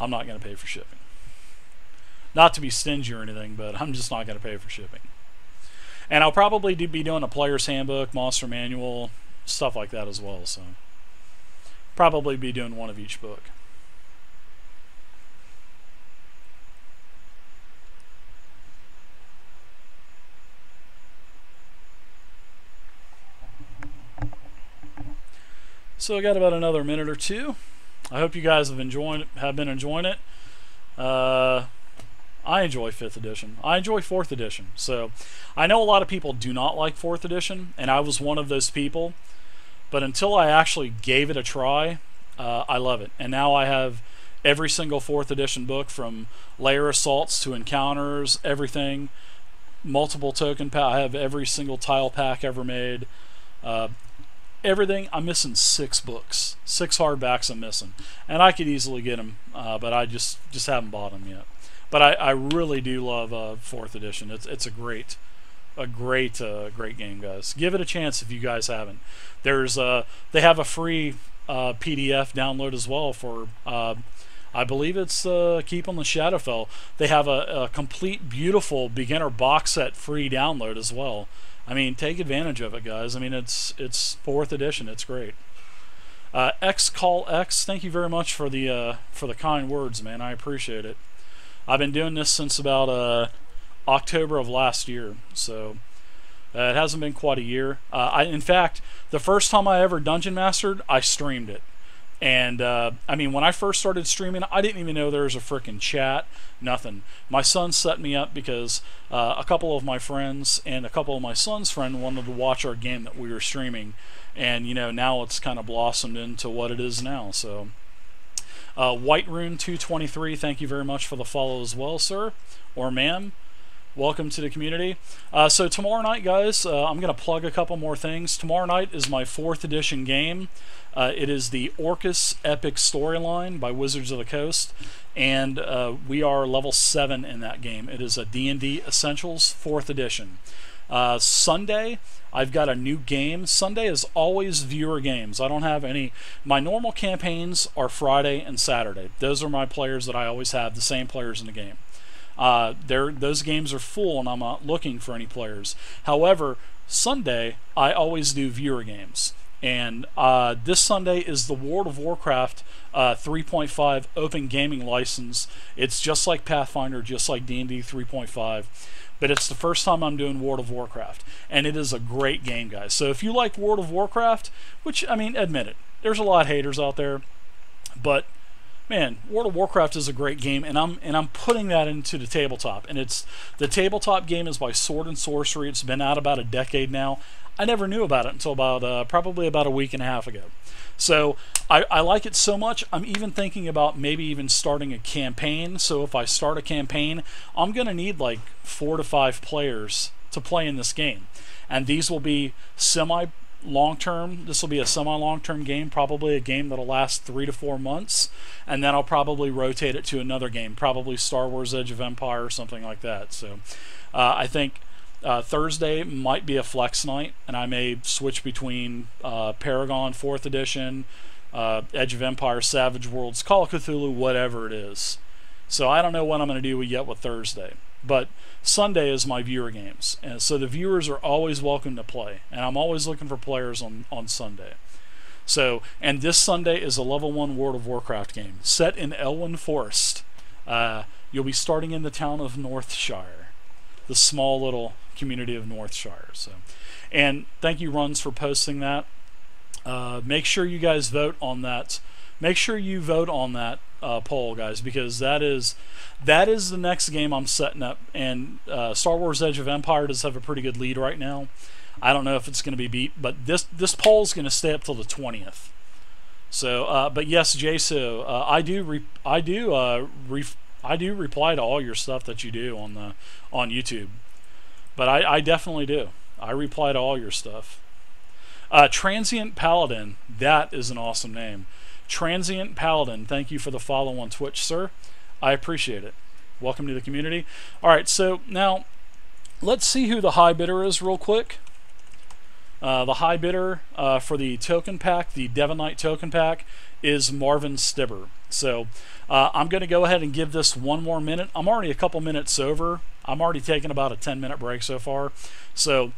I'm not going to pay for shipping. Not to be stingy or anything, but I'm just not going to pay for shipping. And I'll probably be doing a player's handbook, monster manual, stuff like that as well. So probably be doing one of each book. So I got about another minute or two. I hope you guys have been enjoying it. I enjoy 5th edition. I enjoy 4th edition. So I know a lot of people do not like 4th edition, and I was one of those people. But until I actually gave it a try, I love it. And now I have every single 4th edition book, from layer assaults to encounters, everything. Multiple token pack. I have every single tile pack ever made. Everything. I'm missing 6 books. 6 hardbacks I'm missing. And I could easily get them, but I just haven't bought them yet. But I really do love 4th edition. It's a great game, guys. Give it a chance if you guys haven't. They have a free PDF download as well for I believe it's Keep on the Shadowfell. They have a complete beautiful beginner box set free download as well. I mean, take advantage of it, guys. I mean, it's 4th edition. It's great. X Call X, thank you very much for the kind words, man. I appreciate it. I've been doing this since about October of last year, so it hasn't been quite a year. In fact, the first time I ever dungeon mastered, I streamed it. And I mean, when I first started streaming, I didn't even know there was a frickin' chat, nothing. My son set me up because a couple of my friends and a couple of my son's friends wanted to watch our game that we were streaming. And, you know, now it's kind of blossomed into what it is now, so... White Rune 223, thank you very much for the follow as well, sir or ma'am. Welcome to the community. So tomorrow night, guys, I'm going to plug a couple more things. Tomorrow night is my 4th edition game. It is the Orcus Epic Storyline by Wizards of the Coast, and we are level 7 in that game. It is a D&D Essentials 4th edition. Sunday, I've got a new game. Sunday is always viewer games. I don't have any. My normal campaigns are Friday and Saturday. Those are my players that I always have, the same players in the game. Those games are full, and I'm not looking for any players. However, Sunday, I always do viewer games. And this Sunday is the World of Warcraft 3.5 Open Gaming License. It's just like Pathfinder, just like D&D 3.5. But it's the first time I'm doing World of Warcraft. And it is a great game, guys. So if you like World of Warcraft, which, I mean, admit it, there's a lot of haters out there. But, man, World of Warcraft is a great game, and I'm putting that into the tabletop. And the tabletop game is by Sword and Sorcery. It's been out about a decade now. I never knew about it until probably about a week and a half ago. So I like it so much, I'm even thinking about maybe even starting a campaign. So if I start a campaign, I'm going to need like 4 to 5 players to play in this game. And these will be semi-long-term. This will be a semi-long-term game, probably a game that'll last 3 to 4 months. And then I'll probably rotate it to another game, probably Star Wars Age of Empire or something like that. So I think... Thursday might be a flex night, and I may switch between Paragon 4th edition, Edge of Empire, Savage Worlds, Call of Cthulhu, whatever it is. So I don't know what I'm going to do yet with Thursday. But Sunday is my viewer games, and so the viewers are always welcome to play, and I'm always looking for players on Sunday. So, and this Sunday is a level 1 World of Warcraft game set in Elwyn Forest. You'll be starting in the town of Northshire, the small little community of Northshire. So, and thank you, Runs, for posting that. Make sure you guys vote on that. Make sure you vote on that poll, guys, because that is the next game I'm setting up. And Star Wars Age of Empire does have a pretty good lead right now. I don't know if it's going to be beat, but this poll is going to stay up till the 20th. So, but yes, Jaso, I do reply to all your stuff that you do on YouTube. But I definitely do. I reply to all your stuff. Transient Paladin, that is an awesome name. Transient Paladin, thank you for the follow on Twitch, sir. I appreciate it. Welcome to the community. Alright, so now let's see who the high bidder is real quick. The high bidder for the token pack, the Devon Knight token pack, is Marvin Stibber. So I'm going to go ahead and give this one more minute. I'm already a couple minutes over. I'm already taking about a 10-minute break so far. So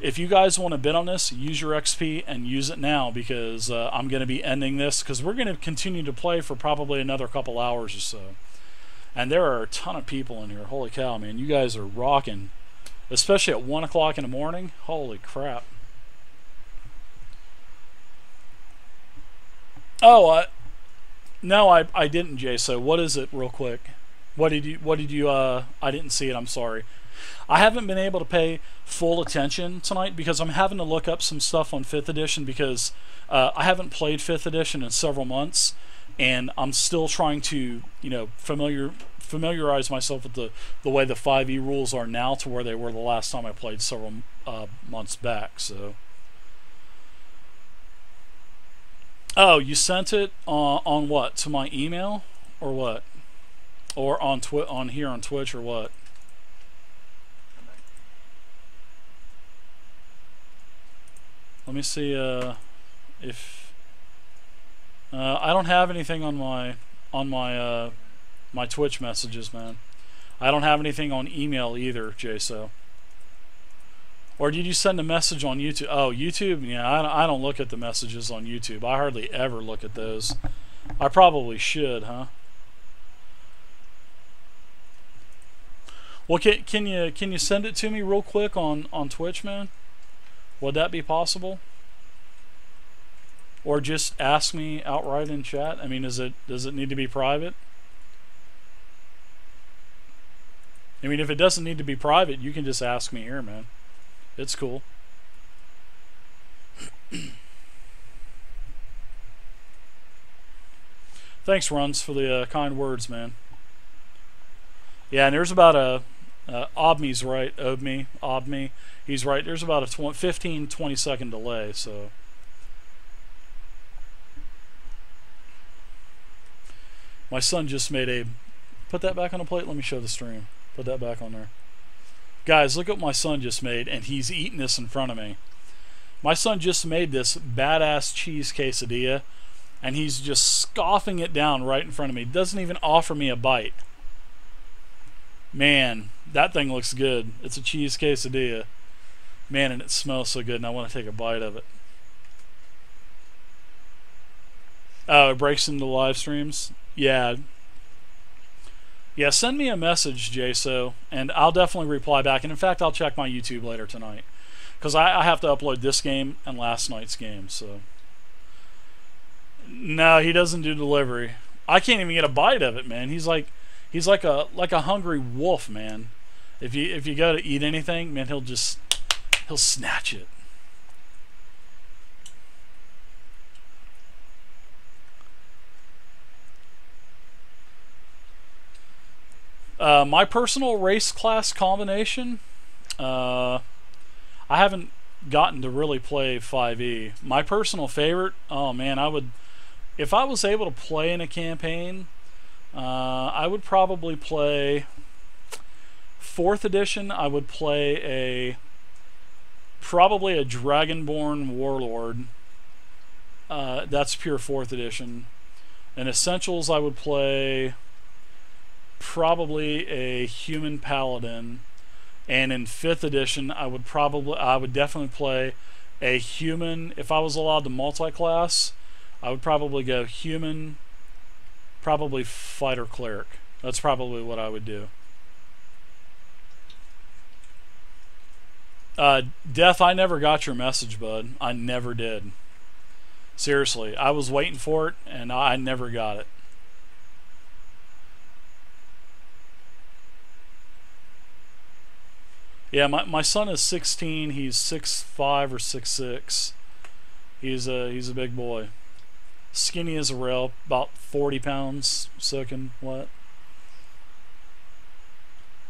if you guys want to bid on this, use your XP and use it now, because I'm going to be ending this, because we're going to continue to play for probably another couple hours or so. And there are a ton of people in here. Holy cow, man. You guys are rocking. Especially at 1 o'clock in the morning. Holy crap. Oh, no, I didn't, Jay. So what is it, real quick? What did you, I didn't see it. I'm sorry. I haven't been able to pay full attention tonight because I'm having to look up some stuff on 5th edition, because I haven't played 5th edition in several months, and I'm still trying to, you know, familiarize myself with the way the 5e rules are now to where they were the last time I played several months back. So, oh, you sent it on what? To my email or what? Or on here on Twitch or what? Let me see if I don't have anything on my Twitch messages, man. I don't have anything on email either, JSO. Or did you send a message on YouTube? Oh, YouTube? Yeah, I don't look at the messages on YouTube. I hardly ever look at those. I probably should, huh? Well, can you send it to me real quick on Twitch, man? Would that be possible? Or just ask me outright in chat? I mean, does it need to be private? I mean, if it doesn't need to be private, you can just ask me here, man. It's cool. Thanks, Runs, for the kind words, man. Yeah, and there's about a Obme's right. Obme. He's right. There's about a 15-20 second delay, so. My son just made a. Put that back on the plate. Let me show the stream. Put that back on there. Guys, look what my son just made, and he's eating this in front of me. My son just made this badass cheese quesadilla, and he's just scoffing it down right in front of me. Doesn't even offer me a bite. Man, that thing looks good. It's a cheese quesadilla. Man, and it smells so good, and I want to take a bite of it. Oh, it breaks into live streams? Yeah. Yeah, send me a message, JSO, and I'll definitely reply back. And in fact, I'll check my YouTube later tonight, because I have to upload this game and last night's game. So, no, he doesn't do delivery. I can't even get a bite of it, man. He's like a hungry wolf, man. If you go to eat anything, man, he'll snatch it. My personal race class combination, I haven't gotten to really play 5e. My personal favorite, oh man, if I was able to play in a campaign, I would probably play 4th edition. I would play probably a Dragonborn Warlord. That's pure 4th edition. In Essentials, I would play probably a human paladin, and in 5th edition I would definitely play a human. If I was allowed to multi-class, I would probably go human, probably fighter cleric. That's probably what I would do. Death, I never got your message, bud. I never did. Seriously, I was waiting for it and I never got it. Yeah, my son is 16. He's 6'5" or 6'6". He's a big boy. Skinny as a rail, about 40 pounds soaking wet.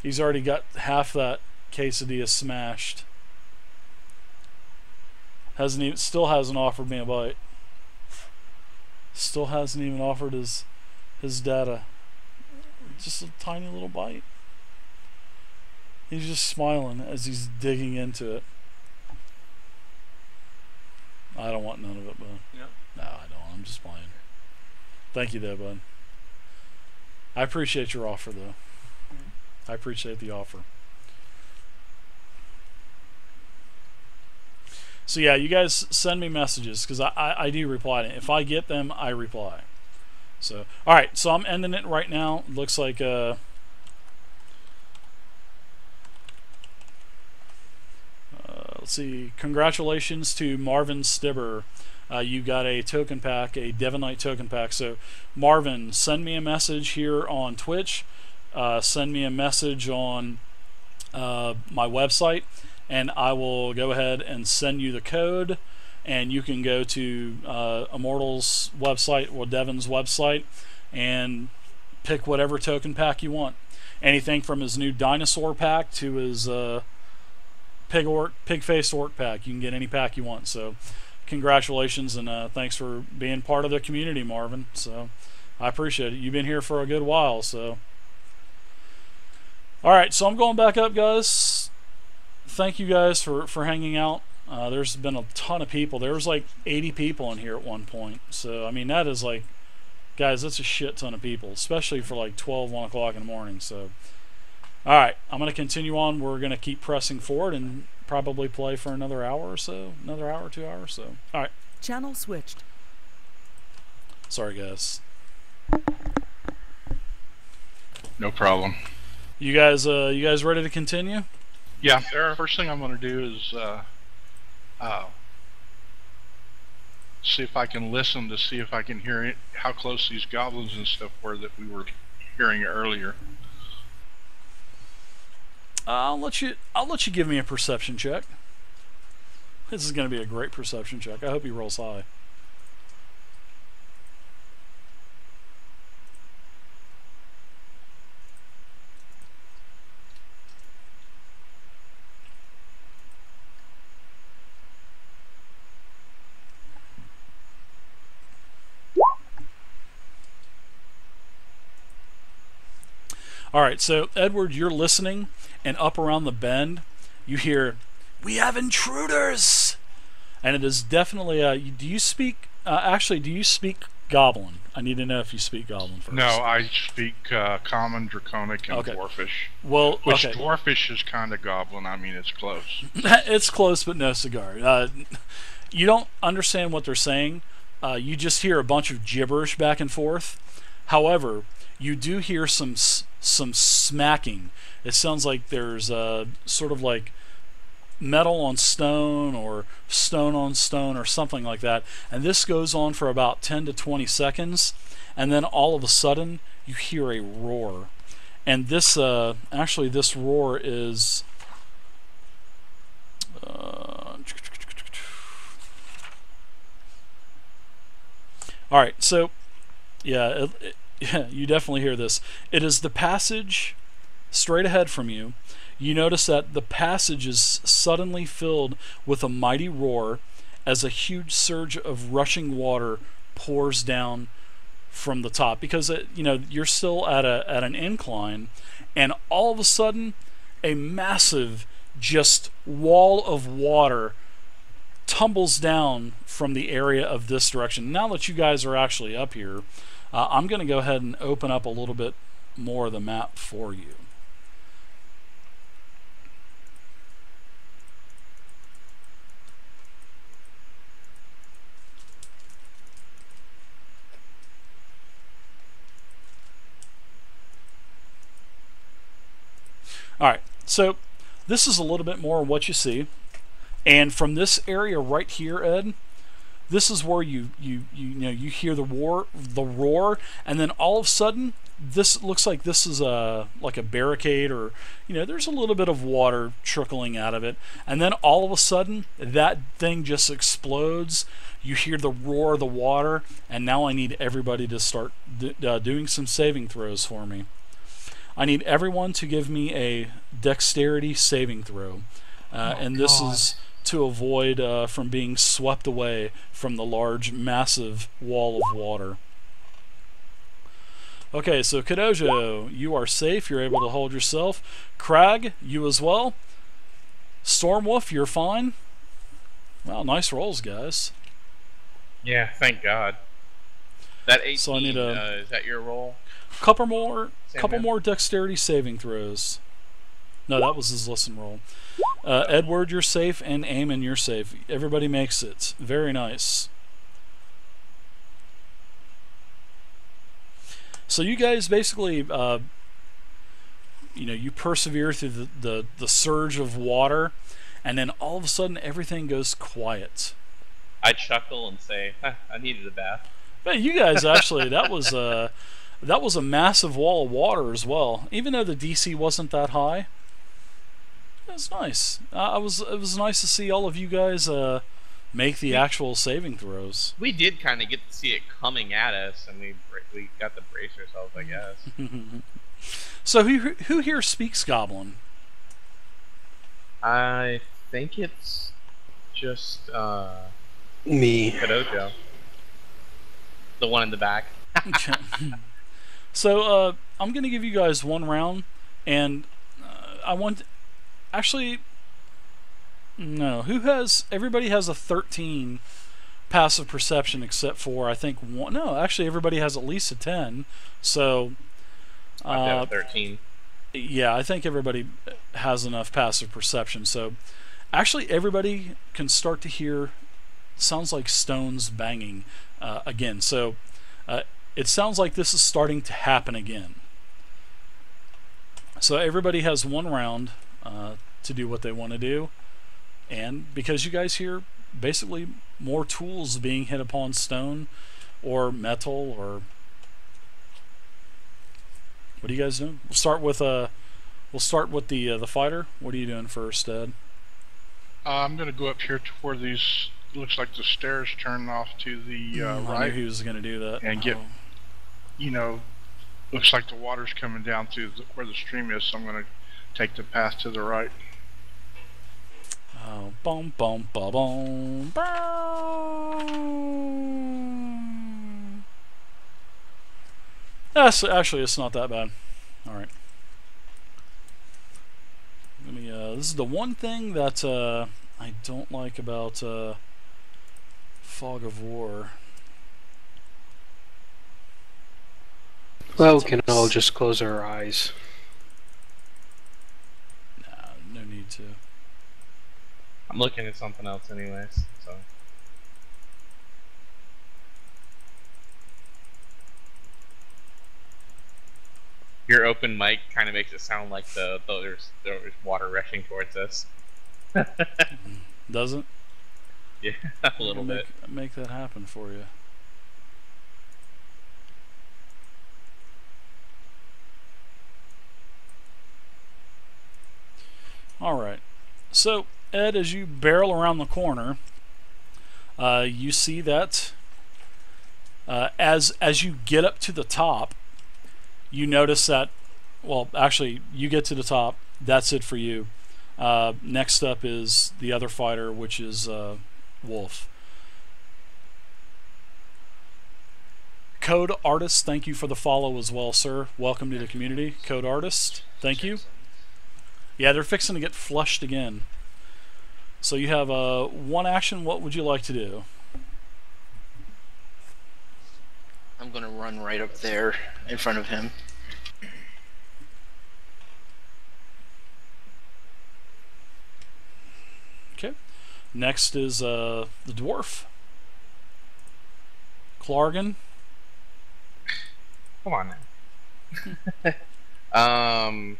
He's already got half that quesadilla smashed. Still hasn't offered me a bite. Still hasn't even offered his data. Just a tiny little bite. He's just smiling as he's digging into it. I don't want none of it, bud. Yep. No, I don't. I'm just playing. Thank you, though, bud. I appreciate your offer, though. I appreciate the offer. So yeah, you guys send me messages because I do reply. If I get them, I reply. So all right, so I'm ending it right now. Looks like let's see. Congratulations to Marvin Stibber. You got a token pack, a Devonite token pack. So Marvin, send me a message here on Twitch. Send me a message on my website, and I will go ahead and send you the code, and you can go to Immortal's website or Devon's website and pick whatever token pack you want. Anything from his new dinosaur pack to his pig-faced orc pack. You can get any pack you want. So congratulations, and thanks for being part of the community, Marvin. So I appreciate it. You've been here for a good while, so. Alright, so I'm going back up, guys. Thank you guys for hanging out. There's been a ton of people. There was like 80 people in here at one point. So, I mean, that is like, guys, that's a shit ton of people, especially for like 12, 1 o'clock in the morning. So, alright, I'm going to continue on. We're going to keep pressing forward and probably play for another hour or so. Another hour, 2 hours. So, alright. Channel switched. Sorry, guys. No problem. You guys ready to continue? Yeah. First thing I'm going to do is see if I can listen to see if I can hear it, how close these goblins and stuff were that we were hearing earlier. I'll let you give me a perception check. This is going to be a great perception check. I hope he rolls high. Alright, so Edward, you're listening, and up around the bend, you hear, "We have intruders!" And it is definitely, do you speak Goblin? I need to know if you speak Goblin first. No, I speak Common, Draconic, and Okay. Dwarfish. Well, Which okay. Dwarfish is kind of Goblin. I mean, it's close. It's close, but no cigar. You don't understand what they're saying. You just hear a bunch of gibberish back and forth. However, you do hear some smacking. It sounds like there's sort of like metal on stone or stone on stone or something like that. And this goes on for about 10 to 20 seconds. And then all of a sudden, you hear a roar. And this, actually, this roar is... Alright, so, yeah, yeah, you definitely hear this. It is the passage straight ahead from you. You notice that the passage is suddenly filled with a mighty roar as a huge surge of rushing water pours down from the top. Because, you're still at an incline, and all of a sudden, a massive just wall of water tumbles down from the area of this direction. Now that you guys are actually up here, I'm going to go ahead and open up a little bit more of the map for you. Alright, so this is a little bit more of what you see. And from this area right here, Ed, this is where you hear the roar, and then all of a sudden, this looks like this is like a barricade, or there's a little bit of water trickling out of it, and then all of a sudden, that thing just explodes. You hear the roar of the water, and now I need everybody to start doing some saving throws for me. I need everyone to give me a dexterity saving throw, and this is to avoid from being swept away from the large, massive wall of water. Okay, so Kadojo, you are safe. You're able to hold yourself. Crag, you as well. Stormwolf, you're fine. Wow, nice rolls, guys. Yeah, thank God. That So I need 18, a is that your roll, couple Sandman? more dexterity saving throws. No, that was his listen roll. Oh. Edward, you're safe, and Eamon, you're safe. Everybody makes it. Very nice. So you guys basically, you persevere through the surge of water, and then all of a sudden everything goes quiet. I chuckle and say, huh, I needed a bath. But you guys actually, that was a massive wall of water as well. Even though the DC wasn't that high, it was nice. It was nice to see all of you guys make the We actual saving throws. we did kind of get to see it coming at us, and we got to brace ourselves, I guess. So who here speaks Goblin? I think it's just Me. Kadojo, the one in the back. So I'm going to give you guys one round, and I want actually no. Who has? Everybody has a 13 passive perception except for I think one. No, actually everybody has at least a 10. So I've got a 13. yeah, I think everybody has enough passive perception. So actually everybody can start to hear sounds like stones banging again. So it sounds like this is starting to happen again. So everybody has one round to do what they want to do, and because you guys hear basically more tools being hit upon stone or metal, or what are you guys doing? We'll start with the fighter. What are you doing first, Ed? I'm going to go up here to where these looks like the stairs turn off to the I right, knew he was going to do that. and get, looks like the water's coming down to where the stream is. So I'm going to take the path to the right. Oh, boom, boom, boom, boom, boom. Yes, actually, it's not that bad. All right. Let me. This is the one thing that I don't like about Fog of War. Well, we can all just close our eyes. Nah, no need to. I'm looking at something else, anyways. So your open mic kind of makes it sound like there's water rushing towards us. Doesn't? Yeah, a little bit. Make that happen for you. All right. So, Ed, as you barrel around the corner, you see that as you get up to the top, you notice that. Well, actually, you get to the top. That's it for you. Next up is the other fighter, which is Wolf. Code Artist, thank you for the follow as well, sir. Welcome to the community. Code Artist, thank you. Yeah, they're fixing to get flushed again. So you have one action. What would you like to do? I'm gonna run right up there in front of him. Okay. Next is the dwarf. Clargan. Come on now. I'm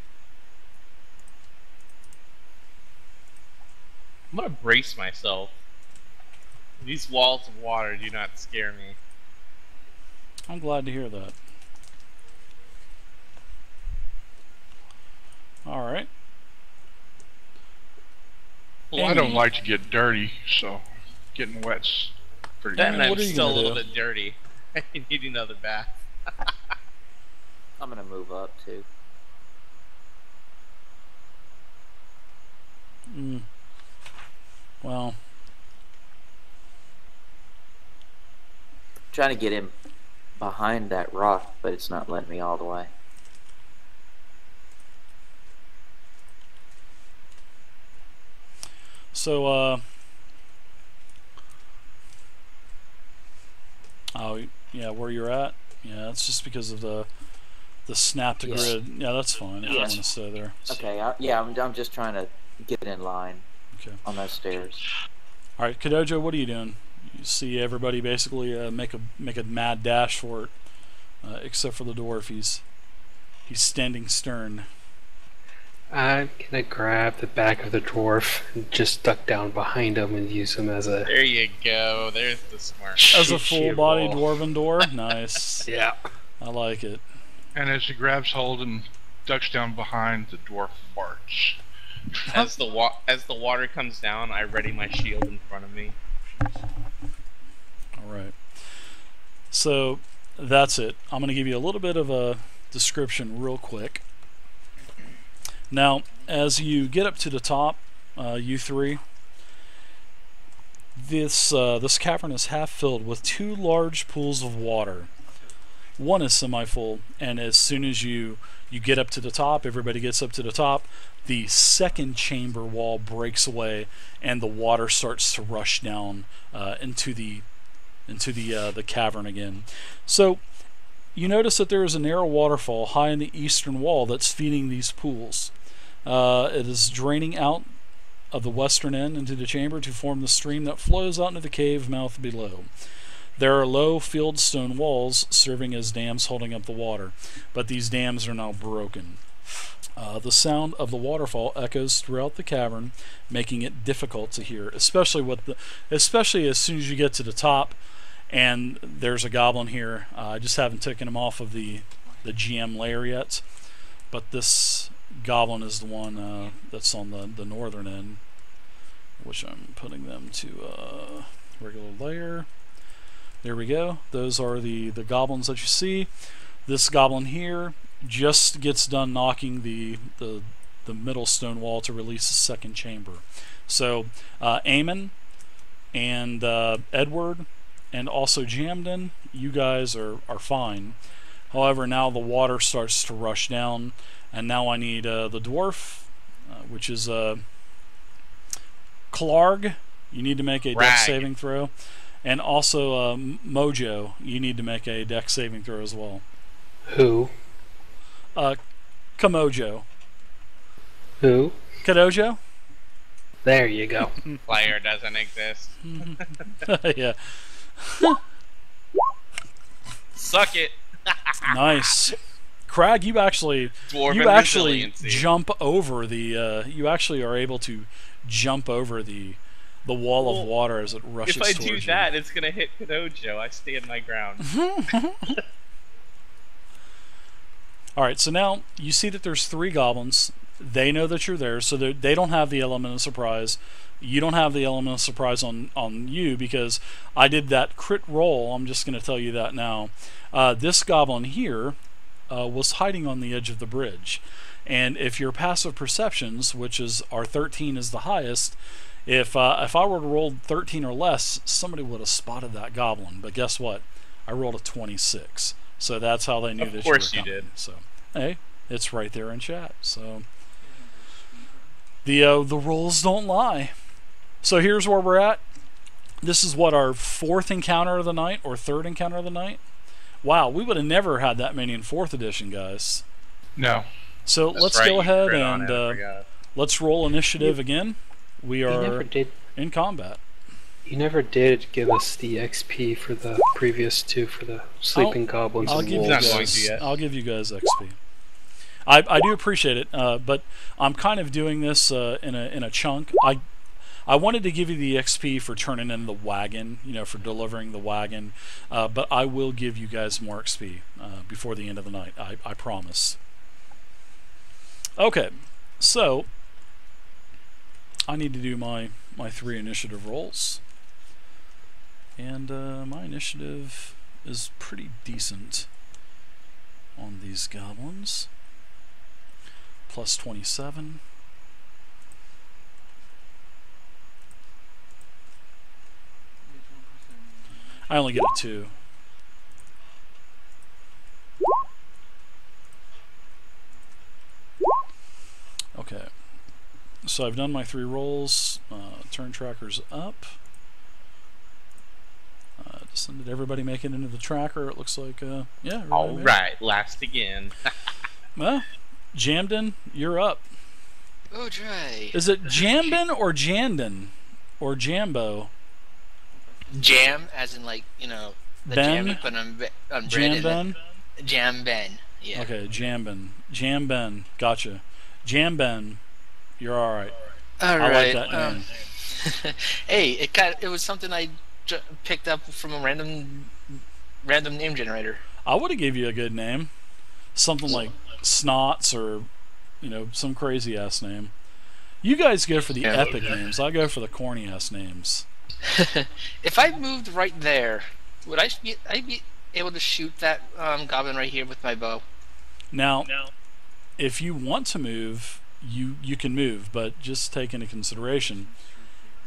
gonna brace myself. These walls of water do not scare me. I'm glad to hear that. All right. Well, I don't like to get dirty, so getting wet's pretty And good. I'm What are you still a gonna little do? bit dirty. I need another bath. I'm gonna move up too. Well, Trying to get him behind that rock, but it's not letting me all the way. so Oh, yeah, where you're at? Yeah, it's just because of the snap to Yes. grid. Yeah, that's fine if you Yes. want to stay there. Okay, I'm just trying to get in line Okay. on those stairs. All right, Kadojo, what are you doing? You see everybody basically make a mad dash for it, except for the dwarf. He's standing stern. I'm gonna grab the back of the dwarf and just duck down behind him and use him as a... There you go. There's the smart. As a Shoot full-body wall. dwarven door, nice. Yeah. I like it. And as he grabs hold and ducks down behind, the dwarf barks. As the water comes down, I ready my shield in front of me. All right. So that's it. I'm going to give you a little bit of a description real quick. Now, as you get up to the top, you three, this cavern is half filled with two large pools of water. One is semi-full, and as soon as you get up to the top, everybody gets up to the top, the second chamber wall breaks away, and the water starts to rush down into the cavern again. So you notice that there is a narrow waterfall high in the eastern wall that's feeding these pools. It is draining out of the western end into the chamber to form the stream that flows out into the cave mouth below. There are low filled stone walls serving as dams holding up the water, but these dams are now broken. The sound of the waterfall echoes throughout the cavern, making it difficult to hear, especially as soon as you get to the top. And there's a goblin here. I just haven't taken him off of the GM layer yet, but this goblin is the one that's on the northern end, which I'm putting them to regular layer. There we go. Those are the goblins that you see. This goblin here just gets done knocking the middle stone wall to release the second chamber. So Eamon and Edward and also Jamden, you guys are fine. However, now the water starts to rush down, and now I need the dwarf, which is Clarg. You need to make a dex saving throw. And also Mojo, you need to make a dex saving throw as well. Who? Kamojo. Who? Kadojo? There you go. Player doesn't exist. Yeah. Suck it. Nice. Crag, you actually Dwarven resiliency. jump over the you actually are able to jump over the wall of water as it rushes If I towards do you. that, it's gonna hit Kadojo. I stand my ground. Alright, so now you see that there's three goblins. They know that you're there, so they don't have the element of surprise. You don't have the element of surprise on you because I did that crit roll. I'm just going to tell you that now. This goblin here was hiding on the edge of the bridge. And if your passive perceptions, which is our 13 is the highest, if I were to roll 13 or less, somebody would have spotted that goblin. But guess what? I rolled a 26. So that's how they knew that you were coming. Of course you did. So, hey, it's right there in chat. So the rolls don't lie. So here's where we're at. This is what, our fourth encounter of the night or third encounter of the night. Wow, we would have never had that many in 4th edition, guys. No. So That's let's right, go you ahead crit on and it, I forgot. let's roll initiative again. We You never are did. in combat. You never did give us the XP for the previous two for the sleeping goblins I'll and give you Not wolves. going guys. to yet. I'll give you guys XP. I do appreciate it, but I'm kind of doing this in a chunk. I wanted to give you the XP for turning in the wagon, for delivering the wagon, but I will give you guys more XP before the end of the night. I promise. Okay, so I need to do my 3 initiative rolls, and my initiative is pretty decent on these goblins. Plus 27. I only get a 2. Okay. So I've done my 3 rolls. Turn tracker's up. So did everybody make it into the tracker? It looks like, yeah. everybody All made it. right, last again. Well, Jamden, you're up. Oh, Dre. Is it Jambin or Jandon? Or Jambo? Jam, as in like, you know, the Ben? jam you put on bread. Jamben? Jam Ben. Yeah. Okay, Jambin. Jamben. Gotcha. Jamben, you're alright. All I like right. that name. Hey, it was something I picked up from a random name generator. I would have gave you a good name. Something like Snots or, you know, some crazy ass name. You guys go for the Yeah. epic names. I go for the corny ass names. If I moved right there, would I be able to shoot that goblin right here with my bow? Now, if you want to move, you can move, but just take into consideration,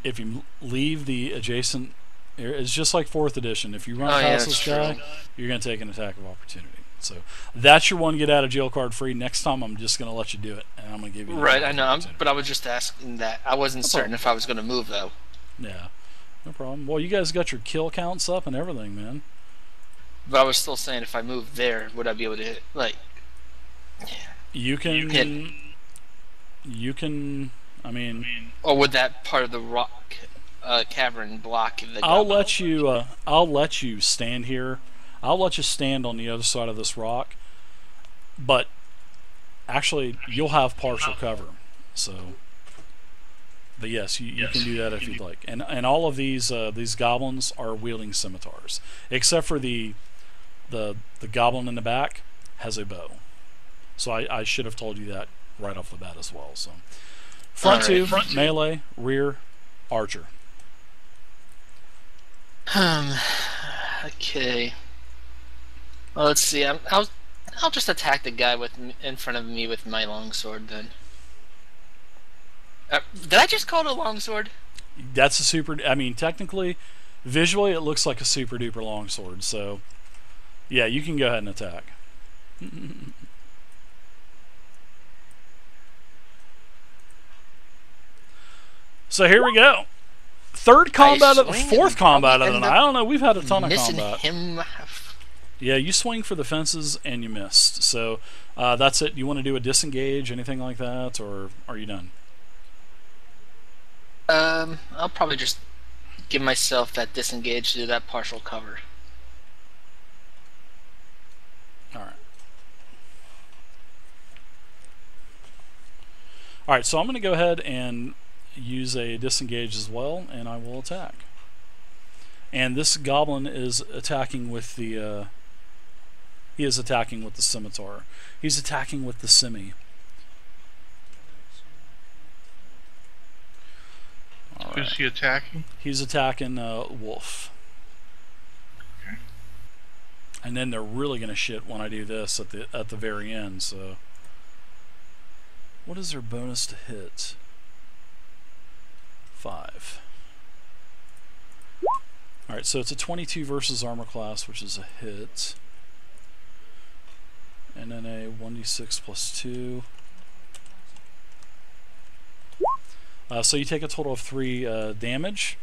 if you leave the adjacent, it's just like 4th edition. If you run past this guy, true. you're going to take an attack of opportunity. So that's your one get out of jail card free. Next time, I'm just going to let you do it, and I'm going to give you. Right, I know, but I was just asking that. I wasn't certain if I was going to move though. Yeah, no problem. Well, you guys got your kill counts up and everything, man. But I was still saying, if I moved there, would I be able to hit? Like, You can. hit? You can. I mean, Or would that part of the rock cavern block the? I'll goblin? let you. I'll let you stand here. I'll let you stand on the other side of this rock. But actually, you'll have partial cover. So. But yes, you can do that if you'd like. And all of these goblins are wielding scimitars, except for the goblin in the back has a bow. So I should have told you that right off the bat as well. So front two, melee, rear, archer. Okay. Well, let's see. I'll just attack the guy in front of me with my longsword then. Did I just call it a longsword? That's a super. I mean, technically, visually, it looks like a super duper longsword. So, yeah, you can go ahead and attack. So here we go. Fourth combat of the night. I don't know. We've had a ton of combat. Him. Yeah, you swing for the fences and you missed. So that's it. You want to do a disengage, anything like that, or are you done? I'll probably just give myself that disengage to do that partial cover. All right. All right, so I'm going to go ahead and use a disengage as well, and I will attack. And this goblin is attacking with the he is attacking with the scimitar. He's attacking with the simi. All right. Who's he attacking? He's attacking Wolf. Okay. And then they're really gonna shit when I do this at the very end. So, what is their bonus to hit? 5. All right, so it's a 22 versus armor class, which is a hit, and then a 1d6 plus 2. So you take a total of 3 damage.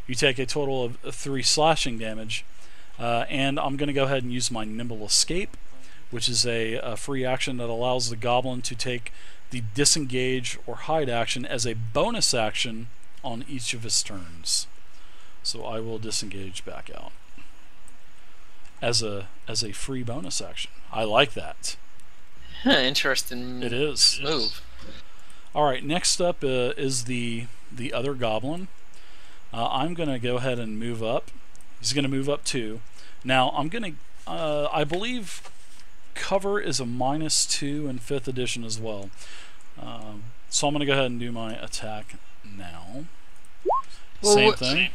You take a total of 3 slashing damage. And I'm going to go ahead and use my Nimble Escape, which is a free action that allows the goblin to take the disengage or hide action as a bonus action on each of his turns. So I will disengage back out as a free bonus action. I like that. Interesting. It is. Move. Alright, next up is the other goblin. I'm going to go ahead and move up. He's going to move up too. Now, I'm going to, I believe cover is a -2 in 5th edition as well. So I'm going to go ahead and do my attack now. Well, Same thing.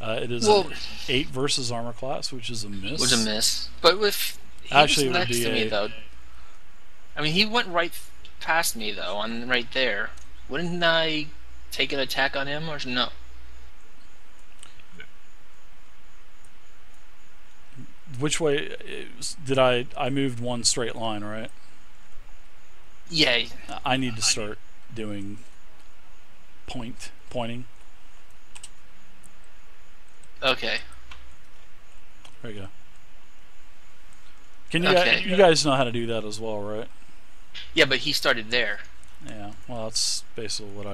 It is Well- an 8 versus armor class, which is a miss. Was a miss. But if he Actually, it was would next be to me a- though. I mean, he went right past me though, on right there. Wouldn't I take an attack on him or no? Which way did I moved one straight line, right? Yeah. I need to start doing pointing. Okay. There you go. Can you Okay. you guys know how to do that as well, right? Yeah, but he started there. Yeah. Well, that's basically what I